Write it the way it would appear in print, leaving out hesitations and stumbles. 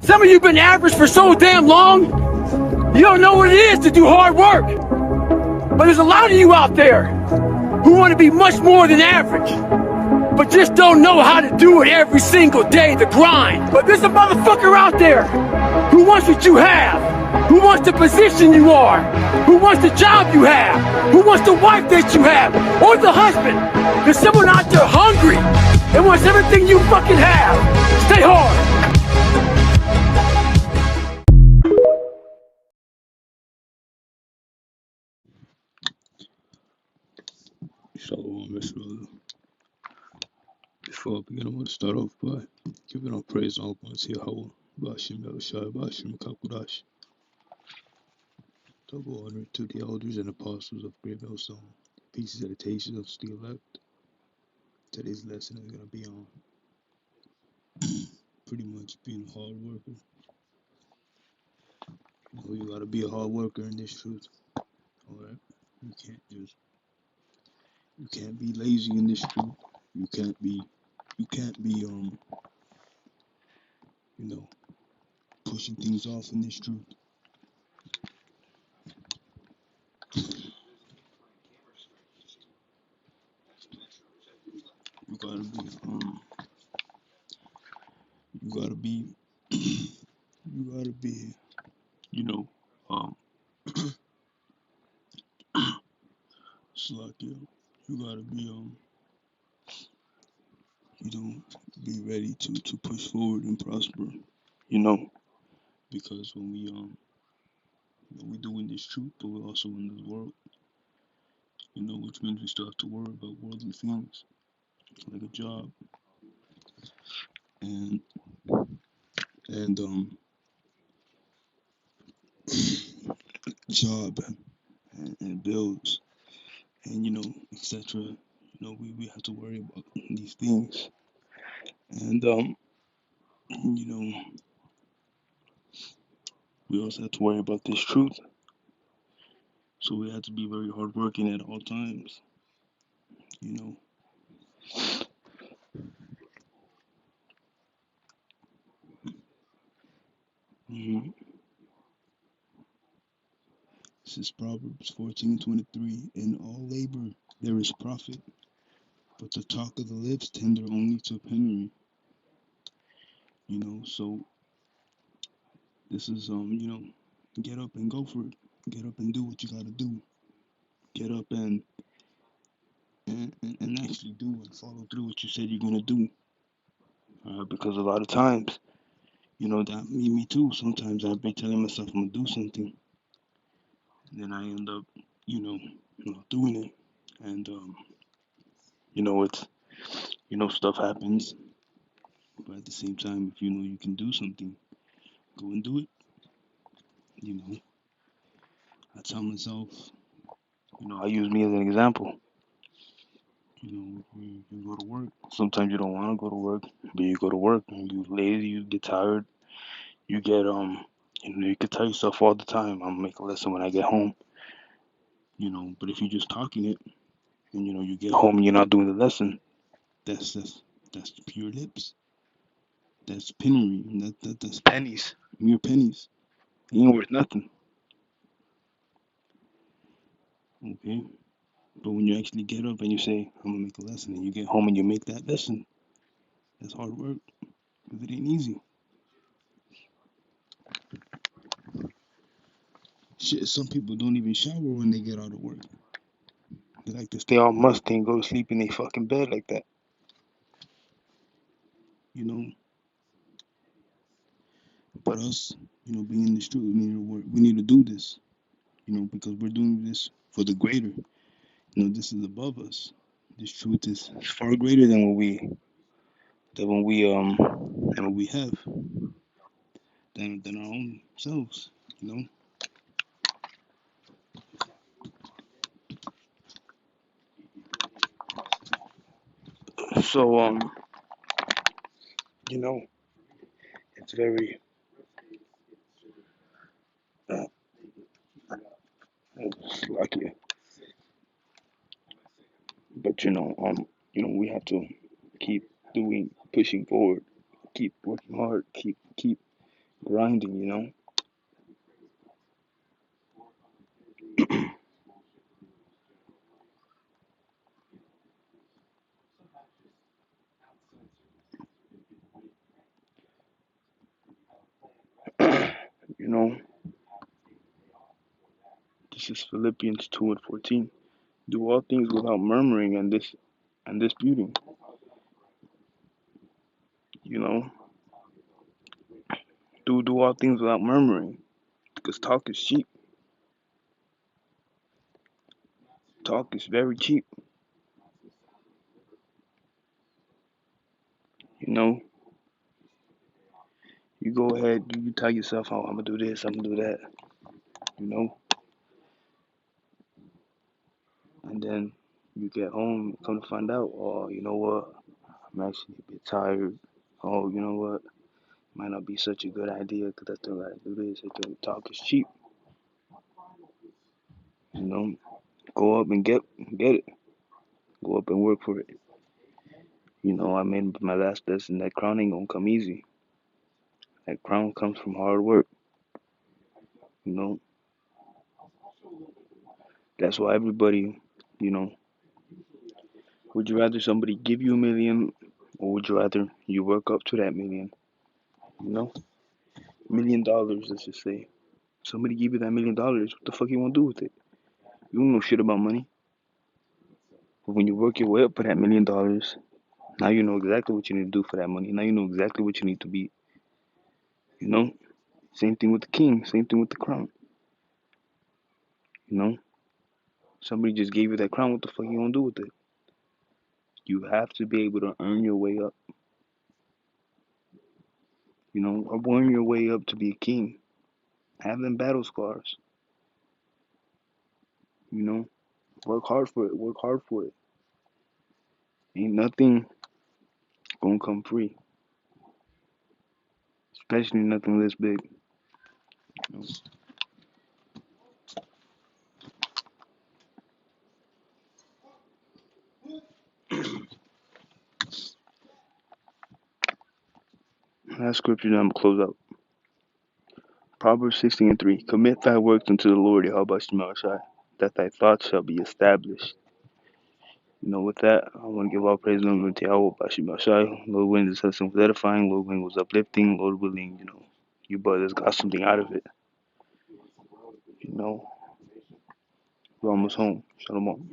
Some of you been average for so damn long, you don't know what it is to do hard work. But there's a lot of you out there who want to be much more than average, but just don't know how to do it every single day, the grind. But there's a motherfucker out there who wants what you have, who wants the position you are, who wants the job you have, who wants the wife that you have, or the husband. There's someone out there hungry and wants everything you fucking have. Stay hard. Shalom, Israel. Before I begin, I want to start off by giving all praise and all points here, Yahweh, Bashim Yahushai, Bashim Kakudash. Double honor to the elders and apostles of Great Millstone. Peace and salutations of the elect. Today's lesson is going to be on pretty much being a hard worker. You got to be a hard worker in this truth. Alright? You can't be lazy in this truth. You can't be pushing things off in this truth. You gotta be ready to push forward and prosper, because when we doing this truth, but we're also in this world, which means we still have to worry about worldly things, like a job, and job and bills, and etc. We have to worry about these things, and we also have to worry about this truth. So we have to be very hardworking at all times, This is Proverbs 14:23. In all labor there is profit, but the talk of the lips tender only to penury. So this is get up and go for it. Get up and do what you gotta do. Get up and actually do and follow through what you said you're gonna do. Because a lot of times, that me too. Sometimes I've been telling myself I'm gonna do something, and then I end up, not doing it, and it's stuff happens. But at the same time, if you know you can do something, go and do it. I tell myself, I use me as an example. You go to work. Sometimes you don't want to go to work, but you go to work and you lazy, you get tired, you get you can tell yourself all the time, I'm gonna make a lesson when I get home. But if you're just talking it, and you get home and you're not doing the lesson, that's pure lips. That's penury. That's pennies. Mere pennies. It ain't worth nothing. Okay. But when you actually get up and you say, I'm gonna make a lesson, and you get home and you make that lesson, that's hard work. Because it ain't easy. Shit, some people don't even shower when they get out of work. They like to stay all musty and go to sleep in their fucking bed like that. But us, being in the street, we need to work. We need to do this, because we're doing this for the greater. This is above us. This truth is far greater than what we have, than our own selves, So it's very lucky. But we have to keep pushing forward, keep working hard, keep grinding, you know. You know, this is Philippians 2:14. Do all things without murmuring and disputing. You know, do all things without murmuring, because talk is cheap. Talk is very cheap. You know, you go ahead, you tell yourself, oh, I'm gonna do this, I'm gonna do that. You know, and then you get home, come to find out, oh, you know what? I'm actually a bit tired. Oh, you know what? Might not be such a good idea because I still gotta do this. I still talk is cheap. You know, go up and get it. Go up and work for it. You know, I mean, my last lesson, that crown ain't gonna come easy. That crown comes from hard work. You know, that's why everybody, you know, would you rather somebody give you a million, or would you rather you work up to that million? You know, $1 million, let's just say. Somebody give you that $1 million, what the fuck you wanna do with it? You don't know shit about money. But when you work your way up for that $1 million, now you know exactly what you need to do for that money. Now you know exactly what you need to be. You know, same thing with the king. Same thing with the crown. You know, somebody just gave you that crown. What the fuck you gonna do with it? You have to be able to earn your way up. You know, or earn your way up to be a king. Have them battle scars. You know, work hard for it. Work hard for it. Ain't nothing gonna come free. Especially nothing this big. You know? Last scripture, then I'm gonna close out. Proverbs 16:3. Commit thy works unto the Lord, Yahweh Shai, that thy thoughts shall be established. You know, with that, I want to give all praise and glory to Yahweh Bashim Shai. Lord willing, this lesson was edifying. Lord willing, was uplifting. Lord willing, you know, you brothers got something out of it. You know, we're almost home. Shalom.